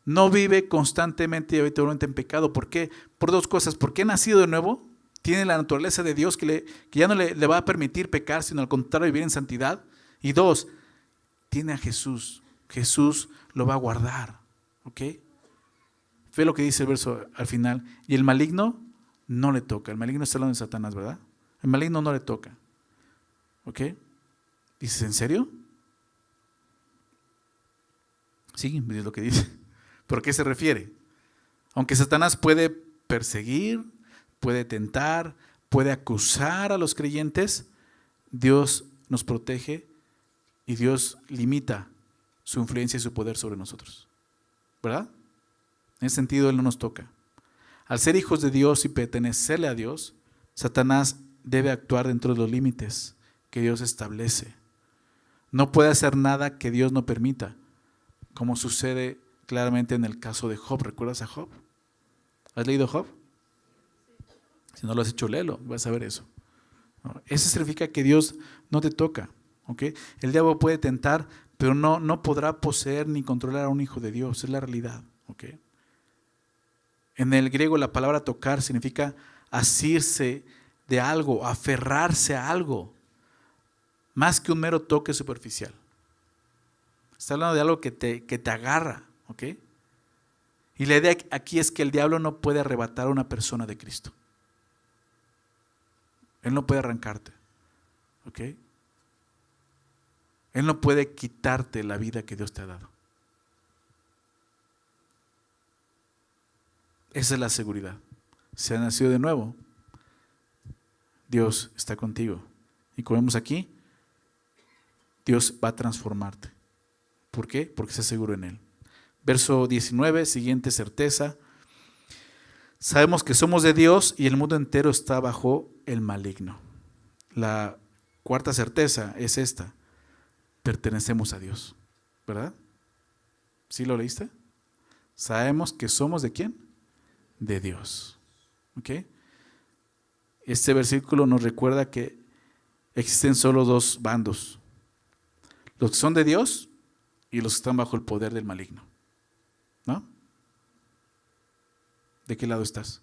No vive constantemente y habitualmente en pecado. ¿Por qué? Por dos cosas. Porque ha nacido de nuevo, tiene la naturaleza de Dios que ya no le va a permitir pecar, sino al contrario, vivir en santidad. Y dos, tiene a Jesús. Jesús lo va a guardar. ¿Ok? Ve lo que dice el verso al final. Y el maligno no le toca. El maligno está hablando de Satanás, ¿verdad? El maligno no le toca. ¿Ok? Dices, ¿en serio? Sí, es lo que dice. ¿Pero a qué se refiere? Aunque Satanás puede perseguir, puede tentar, puede acusar a los creyentes, Dios nos protege y Dios limita su influencia y su poder sobre nosotros. ¿Verdad? En ese sentido, Él no nos toca. Al ser hijos de Dios y pertenecerle a Dios, Satanás debe actuar dentro de los límites que Dios establece. No puede hacer nada que Dios no permita, como sucede claramente en el caso de Job. ¿Recuerdas a Job? ¿Has leído Job? Si no lo has hecho, léelo, vas a ver eso. Eso significa que Dios no te toca. ¿Okay? El diablo puede tentar, pero no podrá poseer ni controlar a un hijo de Dios. Es la realidad. ¿Okay? En el griego la palabra tocar significa asirse de algo, aferrarse a algo, más que un mero toque superficial. Está hablando de algo que te agarra. ¿Ok? Y la idea aquí es que el diablo no puede arrebatar a una persona de Cristo. Él no puede arrancarte. ¿Ok? Él no puede quitarte la vida que Dios te ha dado. Esa es la seguridad. Si has nacido de nuevo, Dios está contigo. Y como vemos aquí, Dios va a transformarte. ¿Por qué? Porque estás seguro en Él. Verso 19, siguiente certeza. Sabemos que somos de Dios y el mundo entero está bajo el maligno. La cuarta certeza es esta. Pertenecemos a Dios. ¿Verdad? ¿Sí lo leíste? Sabemos que somos ¿de quién? De Dios. ¿Ok? Este versículo nos recuerda que existen solo dos bandos. Los que son de Dios y los que están bajo el poder del maligno. ¿No? ¿De qué lado estás?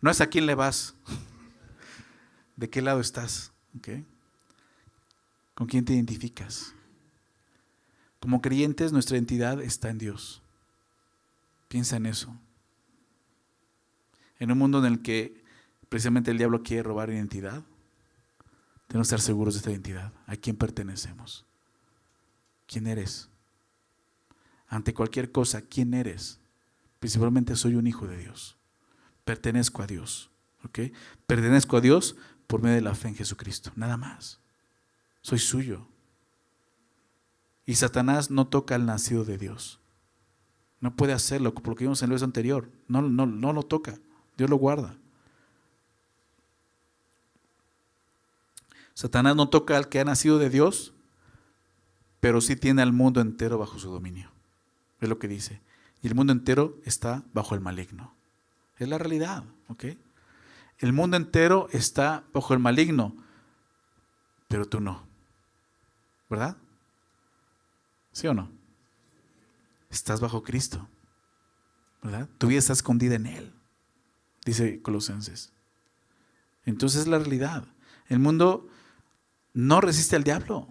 No es a quién le vas. ¿De qué lado estás? ¿Okay? ¿Con quién te identificas? Como creyentes, nuestra identidad está en Dios. Piensa en eso. En un mundo en el que precisamente el diablo quiere robar identidad, tenemos que estar seguros de esta identidad. ¿A quién pertenecemos? ¿Quién eres? Ante cualquier cosa, ¿quién eres? Principalmente soy un hijo de Dios. Pertenezco a Dios. ¿Okay? Pertenezco a Dios por medio de la fe en Jesucristo. Nada más. Soy suyo. Y Satanás no toca al nacido de Dios. No puede hacerlo, por lo que vimos en el verso anterior. No lo toca. Dios lo guarda. Satanás no toca al que ha nacido de Dios, pero sí tiene al mundo entero bajo su dominio. Es lo que dice. Y el mundo entero está bajo el maligno. Es la realidad. ¿Ok? El mundo entero está bajo el maligno, pero tú no. ¿Verdad? ¿Sí o no? Estás bajo Cristo. ¿Verdad? Tu vida está escondida en Él, dice Colosenses. Entonces es la realidad. El mundo no resiste al diablo.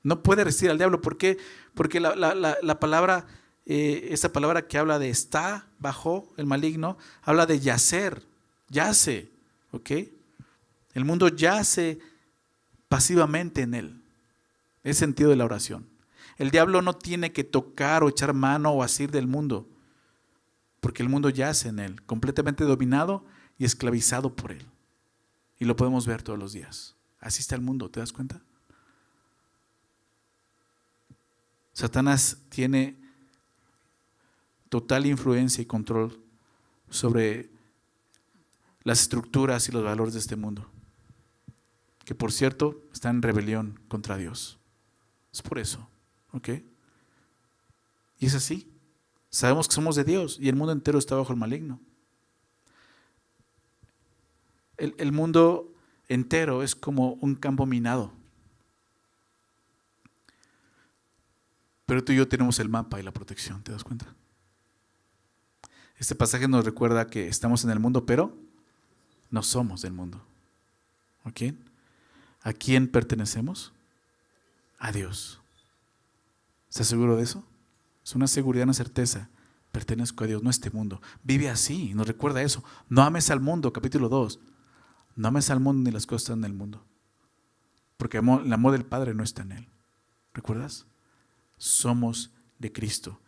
No puede resistir al diablo. ¿Por qué? Porque la palabra, esa palabra que habla de está bajo el maligno, habla de yacer, yace. ¿Ok? El mundo yace pasivamente en él. Es el sentido de la oración. El diablo no tiene que tocar o echar mano o asir del mundo, porque el mundo yace en él, completamente dominado y esclavizado por él. Y lo podemos ver todos los días. Así está el mundo, ¿te das cuenta? Satanás tiene total influencia y control sobre las estructuras y los valores de este mundo, que por cierto están en rebelión contra Dios. Es por eso, ¿ok? Y es así. Sabemos que somos de Dios y el mundo entero está bajo el maligno. el mundo entero es como un campo minado. Pero tú y yo tenemos el mapa y la protección, ¿te das cuenta? Este pasaje nos recuerda que estamos en el mundo, pero no somos del mundo. ¿A quién? ¿A quién pertenecemos? A Dios. ¿Estás seguro de eso? Es una seguridad, una certeza. Pertenezco a Dios, no a este mundo. Vive así, nos recuerda eso. No ames al mundo, capítulo 2. No ames al mundo ni las cosas que están en el mundo. Porque el amor del Padre no está en él. ¿Recuerdas? Somos de Cristo.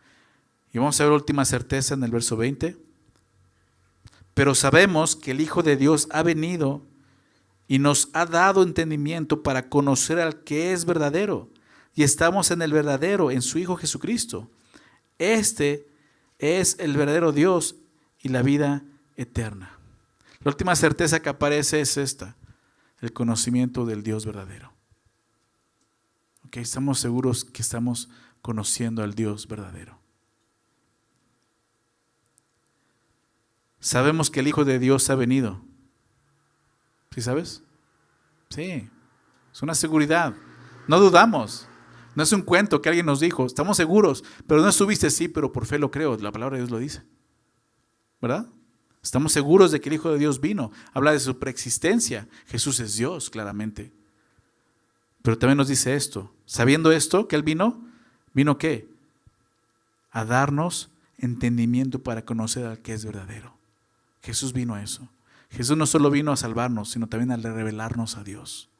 Y vamos a ver la última certeza en el verso 20. Pero sabemos que el Hijo de Dios ha venido y nos ha dado entendimiento para conocer al que es verdadero. Y estamos en el verdadero, en su Hijo Jesucristo. Este es el verdadero Dios y la vida eterna. La última certeza que aparece es esta: el conocimiento del Dios verdadero. ¿Okay? Estamos seguros que estamos conociendo al Dios verdadero. Sabemos que el Hijo de Dios ha venido. ¿Sí sabes? Sí, es una seguridad. No dudamos. No es un cuento que alguien nos dijo. Estamos seguros, pero no estuviste, sí, pero por fe lo creo. La palabra de Dios lo dice. ¿Verdad? Estamos seguros de que el Hijo de Dios vino. Habla de su preexistencia. Jesús es Dios, claramente. Pero también nos dice esto. Sabiendo esto, que Él vino, ¿vino qué? A darnos entendimiento para conocer al que es verdadero. Jesús vino a eso. Jesús no solo vino a salvarnos, sino también a revelarnos a Dios.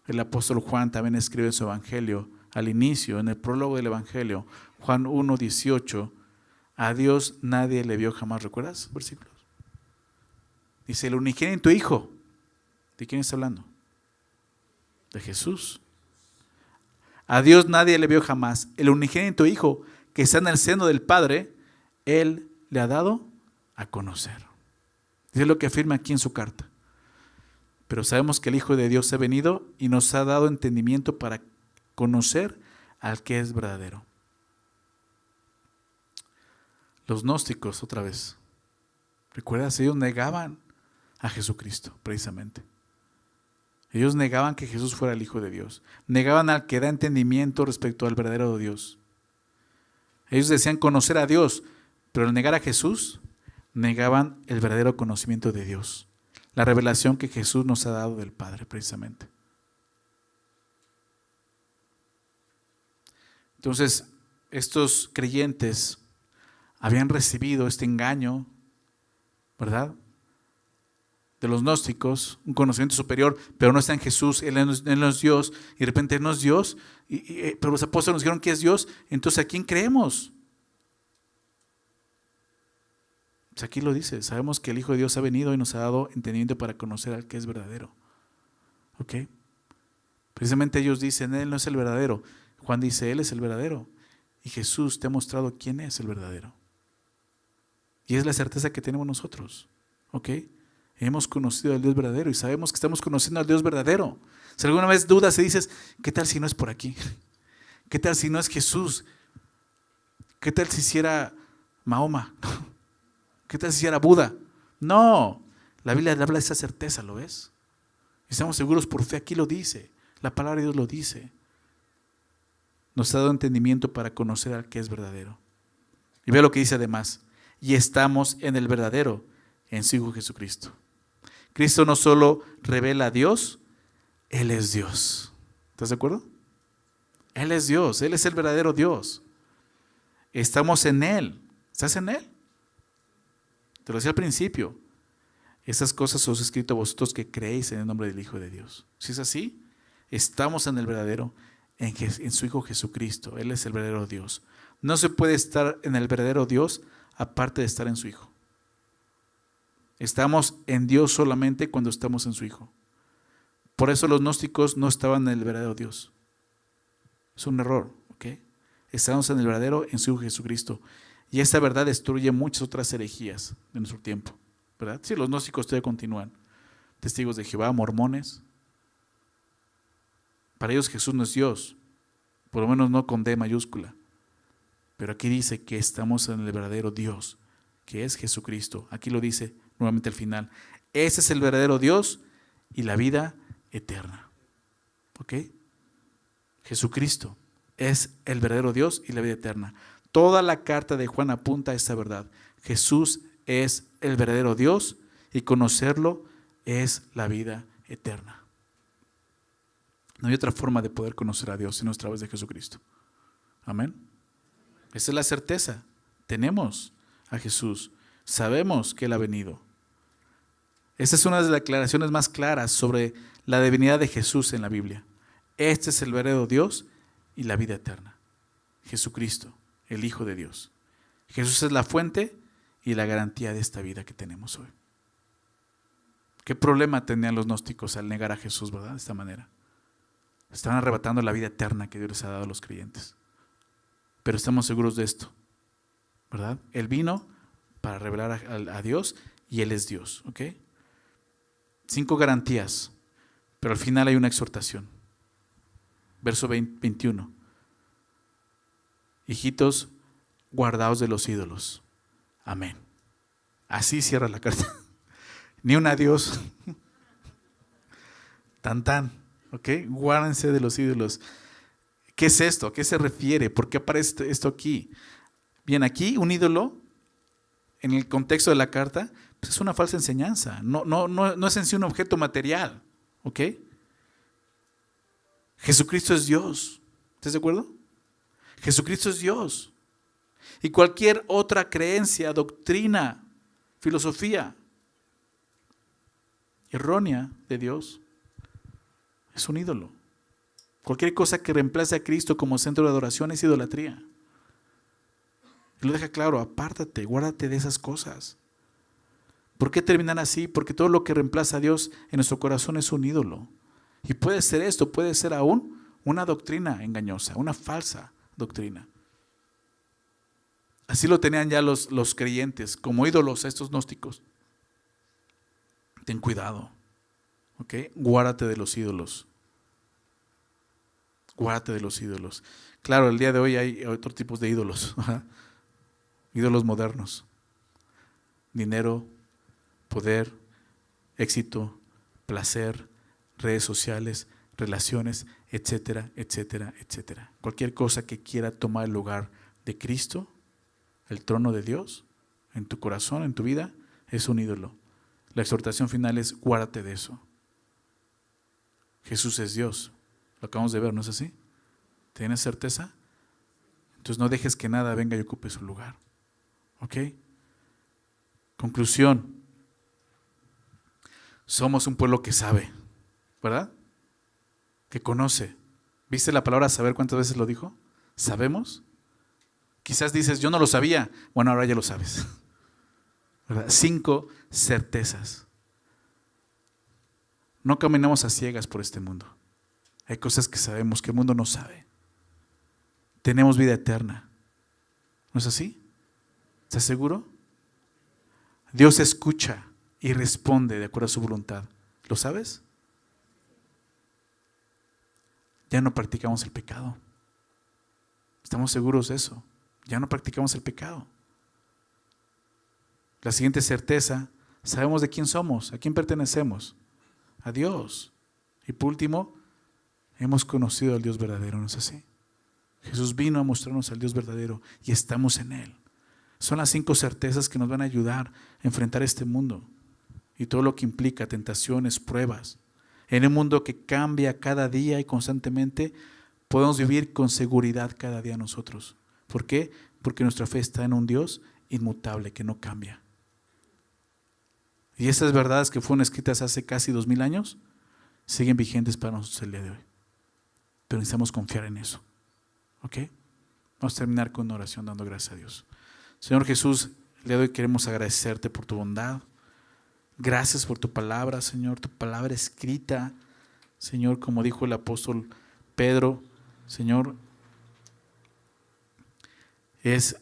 El apóstol Juan también escribe en su evangelio, al inicio, en el prólogo del evangelio, Juan 1:18, a Dios nadie le vio jamás. ¿Recuerdas versículos? Dice, el unigénito Hijo. ¿De quién está hablando? De Jesús. A Dios nadie le vio jamás. El unigénito Hijo que está en el seno del Padre, Él le ha dado a conocer. Es lo que afirma aquí en su carta. Pero sabemos que el Hijo de Dios ha venido y nos ha dado entendimiento para conocer al que es verdadero. Los gnósticos, otra vez. ¿Recuerdas? Ellos negaban a Jesucristo, precisamente. Ellos negaban que Jesús fuera el Hijo de Dios. Negaban al que da entendimiento respecto al verdadero Dios. Ellos decían conocer a Dios, pero al negar a Jesús, negaban el verdadero conocimiento de Dios. La revelación que Jesús nos ha dado del Padre, precisamente. Entonces, estos creyentes habían recibido este engaño, ¿verdad? De los gnósticos, un conocimiento superior, pero no está en Jesús, Él no es Dios, y de repente Él no es Dios, pero los apóstoles nos dijeron que es Dios, entonces ¿a quién creemos? Pues aquí lo dice, sabemos que el Hijo de Dios ha venido y nos ha dado entendimiento para conocer al que es verdadero. ¿Ok? Precisamente ellos dicen, Él no es el verdadero. Juan dice, Él es el verdadero. Y Jesús te ha mostrado quién es el verdadero. Y es la certeza que tenemos nosotros. ¿Ok? Hemos conocido al Dios verdadero y sabemos que estamos conociendo al Dios verdadero. Si alguna vez dudas y dices, ¿qué tal si no es por aquí? ¿Qué tal si no es Jesús? ¿Qué tal si hiciera Mahoma? ¿Qué tal si era Buda? No, la Biblia habla de esa certeza, ¿lo ves? Estamos seguros por fe, aquí lo dice, la palabra de Dios lo dice. Nos ha dado entendimiento para conocer al que es verdadero. Y vea lo que dice además, y estamos en el verdadero, en su Hijo Jesucristo. Cristo no solo revela a Dios, Él es Dios. ¿Estás de acuerdo? Él es Dios, Él es el verdadero Dios. Estamos en Él. ¿Estás en Él? Te lo decía al principio. Estas cosas os he escrito a vosotros que creéis en el nombre del Hijo de Dios. Si es así, estamos en el verdadero, en su Hijo Jesucristo. Él es el verdadero Dios. No se puede estar en el verdadero Dios aparte de estar en su Hijo. Estamos en Dios solamente cuando estamos en su Hijo. Por eso los gnósticos no estaban en el verdadero Dios. Es un error, ¿ok? Estamos en el verdadero, en su Hijo Jesucristo. Y esta verdad destruye muchas otras herejías de nuestro tiempo, ¿verdad? Sí, los gnósticos todavía continúan. Testigos de Jehová, mormones. Para ellos Jesús no es Dios, por lo menos no con D mayúscula. Pero aquí dice que estamos en el verdadero Dios, que es Jesucristo. Aquí lo dice nuevamente al final. Ese es el verdadero Dios y la vida eterna. ¿Ok? Jesucristo es el verdadero Dios y la vida eterna. Toda la carta de Juan apunta a esta verdad. Jesús es el verdadero Dios y conocerlo es la vida eterna. No hay otra forma de poder conocer a Dios sino a través de Jesucristo. Amén. Esa es la certeza. Tenemos a Jesús. Sabemos que Él ha venido. Esta es una de las declaraciones más claras sobre la divinidad de Jesús en la Biblia. Este es el verdadero Dios y la vida eterna. Jesucristo, el Hijo de Dios. Jesús es la fuente y la garantía de esta vida que tenemos hoy. ¿Qué problema tenían los gnósticos al negar a Jesús, verdad? De esta manera. Estaban arrebatando la vida eterna que Dios les ha dado a los creyentes. Pero estamos seguros de esto, ¿verdad? Él vino para revelar a Dios y Él es Dios, ¿ok? 5 garantías, pero al final hay una exhortación. Verso 21. Hijitos, guardaos de los ídolos. Amén. Así cierra la carta. Ni un adiós. Tan. ¿Ok? Guárdense de los ídolos. ¿Qué es esto? ¿A qué se refiere? ¿Por qué aparece esto aquí? Bien, aquí un ídolo, en el contexto de la carta, pues es una falsa enseñanza. No es en sí un objeto material. ¿Ok? Jesucristo es Dios. ¿Estás de acuerdo? Jesucristo es Dios. Y cualquier otra creencia, doctrina, filosofía errónea de Dios es un ídolo. Cualquier cosa que reemplace a Cristo como centro de adoración es idolatría. Y lo deja claro, apártate, guárdate de esas cosas. ¿Por qué terminan así? Porque todo lo que reemplaza a Dios en nuestro corazón es un ídolo. Y puede ser esto, puede ser aún una doctrina engañosa, una falsa doctrina. Así lo tenían ya los creyentes, como ídolos a estos gnósticos. Ten cuidado, ¿ok? Guárdate de los ídolos. Guárdate de los ídolos. Claro, el día de hoy hay otros tipos de ídolos. Ídolos modernos. Dinero, poder, éxito, placer, redes sociales, relaciones, etcétera, etcétera, etcétera. Cualquier cosa que quiera tomar el lugar de Cristo, el trono de Dios, en tu corazón, en tu vida, es un ídolo. La exhortación final es: guárdate de eso. Jesús es Dios. Lo acabamos de ver, ¿no es así? ¿Tienes certeza? Entonces no dejes que nada venga y ocupe su lugar. ¿Ok? Conclusión. Somos un pueblo que sabe, ¿verdad? Que conoce. ¿Viste la palabra saber cuántas veces lo dijo? ¿Sabemos? Quizás dices, yo no lo sabía. Bueno, ahora ya lo sabes. ¿Verdad? 5 certezas. No caminamos a ciegas por este mundo. Hay cosas que sabemos que el mundo no sabe. Tenemos vida eterna. ¿No es así? ¿Estás seguro? Dios escucha y responde de acuerdo a su voluntad. ¿Lo sabes? Ya no practicamos el pecado. Estamos seguros de eso. Ya no practicamos el pecado. La siguiente certeza, sabemos de quién somos, a quién pertenecemos. A Dios. Y por último, hemos conocido al Dios verdadero, ¿no es así? Jesús vino a mostrarnos al Dios verdadero y estamos en Él. Son las 5 certezas que nos van a ayudar a enfrentar este mundo y todo lo que implica tentaciones, pruebas. En un mundo que cambia cada día y constantemente, podemos vivir con seguridad cada día nosotros. ¿Por qué? Porque nuestra fe está en un Dios inmutable que no cambia. Y esas verdades que fueron escritas hace casi 2000 años siguen vigentes para nosotros el día de hoy. Pero necesitamos confiar en eso. ¿Ok? Vamos a terminar con una oración dando gracias a Dios. Señor Jesús, el día de hoy queremos agradecerte por tu bondad. Gracias por tu palabra, Señor, tu palabra escrita. Señor, como dijo el apóstol Pedro, Señor, es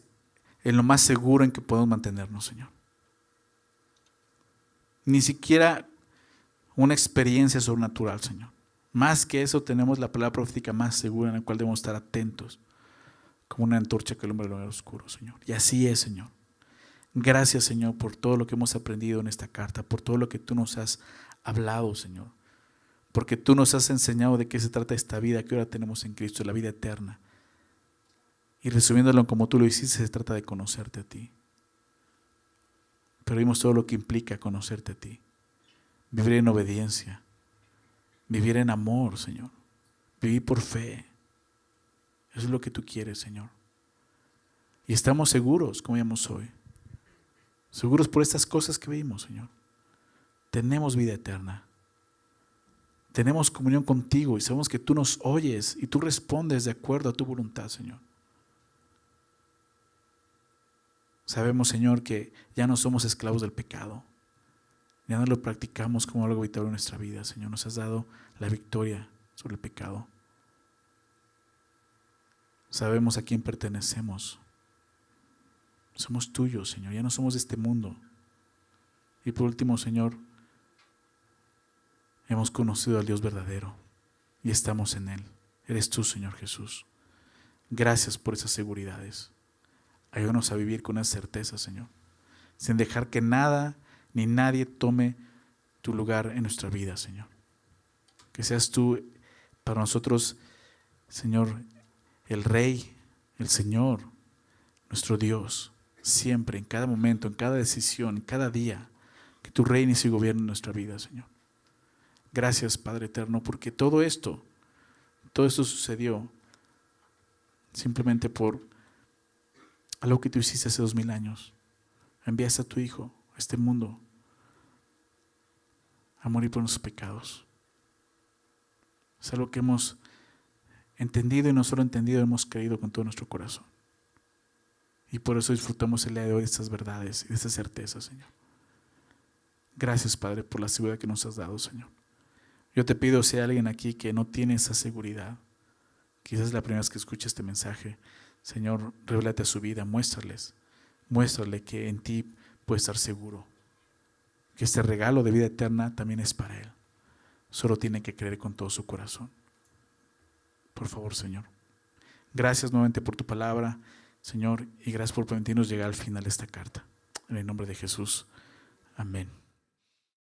en lo más seguro en que podemos mantenernos, Señor. Ni siquiera una experiencia sobrenatural, Señor. Más que eso, tenemos la palabra profética más segura en la cual debemos estar atentos, como una antorcha que alumbra el lugar oscuro, Señor. Y así es, Señor. Gracias, Señor, por todo lo que hemos aprendido en esta carta, por todo lo que tú nos has hablado, Señor. Porque tú nos has enseñado de qué se trata esta vida que ahora tenemos en Cristo, la vida eterna. Y resumiéndolo como tú lo hiciste, se trata de conocerte a ti. Pero vimos todo lo que implica conocerte a ti. Vivir en obediencia, vivir en amor, Señor. Vivir por fe. Eso es lo que tú quieres, Señor. Y estamos seguros, como vimos hoy. Seguros por estas cosas que vimos, Señor. Tenemos vida eterna. Tenemos comunión contigo y sabemos que tú nos oyes y tú respondes de acuerdo a tu voluntad, Señor. Sabemos, Señor, que ya no somos esclavos del pecado. Ya no lo practicamos como algo vital en nuestra vida, Señor. Nos has dado la victoria sobre el pecado. Sabemos a quién pertenecemos. Somos tuyos, Señor. Ya no somos de este mundo. Y por último, Señor, hemos conocido al Dios verdadero y estamos en Él. Eres tú, Señor Jesús. Gracias por esas seguridades. Ayúdanos a vivir con esa certeza, Señor, sin dejar que nada ni nadie tome tu lugar en nuestra vida, Señor. Que seas tú para nosotros, Señor, el Rey, el Señor, nuestro Dios, siempre, en cada momento, en cada decisión, en cada día, que tú reines y gobiernes en nuestra vida, Señor. Gracias, Padre eterno, porque todo esto sucedió simplemente por algo que tú hiciste hace 2000 años. Enviaste a tu Hijo a este mundo a morir por nuestros pecados. Es algo que hemos entendido y no solo entendido, hemos creído con todo nuestro corazón. Y por eso disfrutamos el día de hoy de estas verdades y de estas certezas, Señor. Gracias, Padre, por la seguridad que nos has dado, Señor. Yo te pido, si hay alguien aquí que no tiene esa seguridad, quizás es la primera vez que escucha este mensaje, Señor, revélate a su vida, muéstrale que en ti puede estar seguro, que este regalo de vida eterna también es para él. Solo tiene que creer con todo su corazón. Por favor, Señor. Gracias nuevamente por tu palabra, Señor, y gracias por permitirnos llegar al final de esta carta. En el nombre de Jesús. Amén.